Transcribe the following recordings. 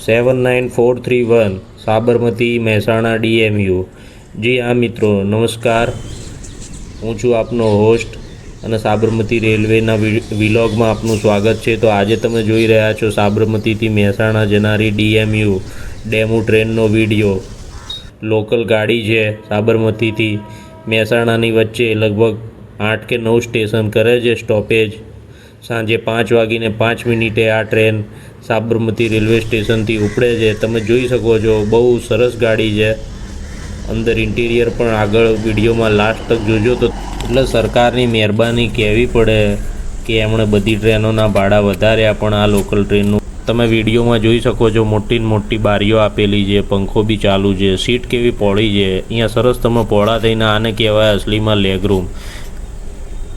79431 Sabarmati Mehsana DMU। જી હા મિત્રો, નમસ્કાર। હું છું આપનો હોસ્ટ અને સાબરમતી રેલવેના વિલોગમાં આપનું સ્વાગત છે। તો આજે તમે જોઈ રહ્યા છો સાબરમતીથી મહેસાણા જનારી DMU ડેમુ ટ્રેનનો વિડીયો। લોકલ ગાડી છે સાબરમતીથી મહેસાણાની વચ્ચે લગભગ 8 કે 9 સ્ટેશન કરે છે સ્ટોપેજ। સાંજે 5:05 આ ટ્રેન સાબરમતી રેલવે સ્ટેશનથી ઉપડે છે। તમે જોઈ શકો છો, બહુ સરસ ગાડી છે। અંદર ઇન્ટિરિયર પણ આગળ વિડીયોમાં લાસ્ટ તક જોજો તો એટલે સરકારની મહેરબાની કહેવી પડે કે એમણે બધી ટ્રેનોના ભાડા વધાર્યા, પણ આ લોકલ ટ્રેનનું તમે વિડીયોમાં જોઈ શકો છો। મોટી મોટી બારીઓ આપેલી છે, પંખો બી ચાલુ છે, સીટ કેવી પહોળી છે। અહીંયા સરસ તમે પહોળા થઈને, આને કહેવાય અસલીમાં લેગરૂમ।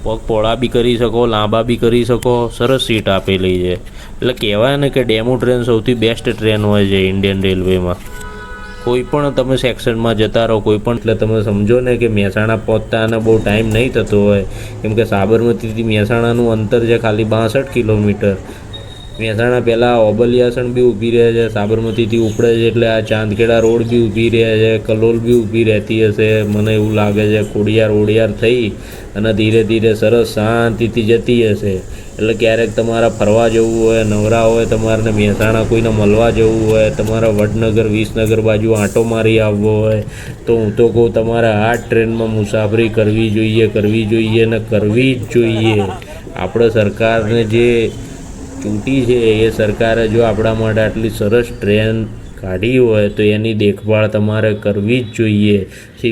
પગ પહોળા બી કરી શકો, લાંબા બી કરી શકો, સરસ સીટ આપેલી છે। એટલે કહેવાય ને કે ડેમો ટ્રેન સૌથી બેસ્ટ ટ્રેન હોય છે ઇન્ડિયન રેલવેમાં। કોઈ પણ તમે સેક્શનમાં જતા રહો, કોઈ પણ, એટલે તમે સમજો ને કે મહેસાણા પહોંચતા અને બહુ ટાઈમ નહીં થતો હોય, કેમ કે સાબરમતીથી મહેસાણાનું અંતર છે ખાલી 62 કિલોમીટર। મહેસાણા પહેલાં ઓબલિયાસણ બી ઊભી રહે છે, સાબરમતીથી ઉપડે છે એટલે આ ચાંદખેડા રોડ બી ઊભી રહે છે, કલોલ બી ઊભી રહેતી હશે મને એવું લાગે છે। ખોડિયાર ઓડિયાર થઈ અને ધીરે ધીરે સરસ શાંતિથી જતી હશે। એટલે ક્યારેક તમારા ફરવા જવું હોય, નવરા હોય તમારે મહેસાણા કોઈને મળવા જવું હોય, તમારા વડનગર વિસનગર બાજુ આંટો મારી આવવો હોય, તો હું તો કહું તમારે આ ટ્રેનમાં મુસાફરી કરવી જોઈએ ને કરવી જ જોઈએ। આપણે સરકારને જે ચૂંટી છે એ સરકારે જો આપણા માટે આટલી સરસ ટ્રેન કાઢી હોય તો એની દેખભાળ તમારે કરવી જ જોઈએ।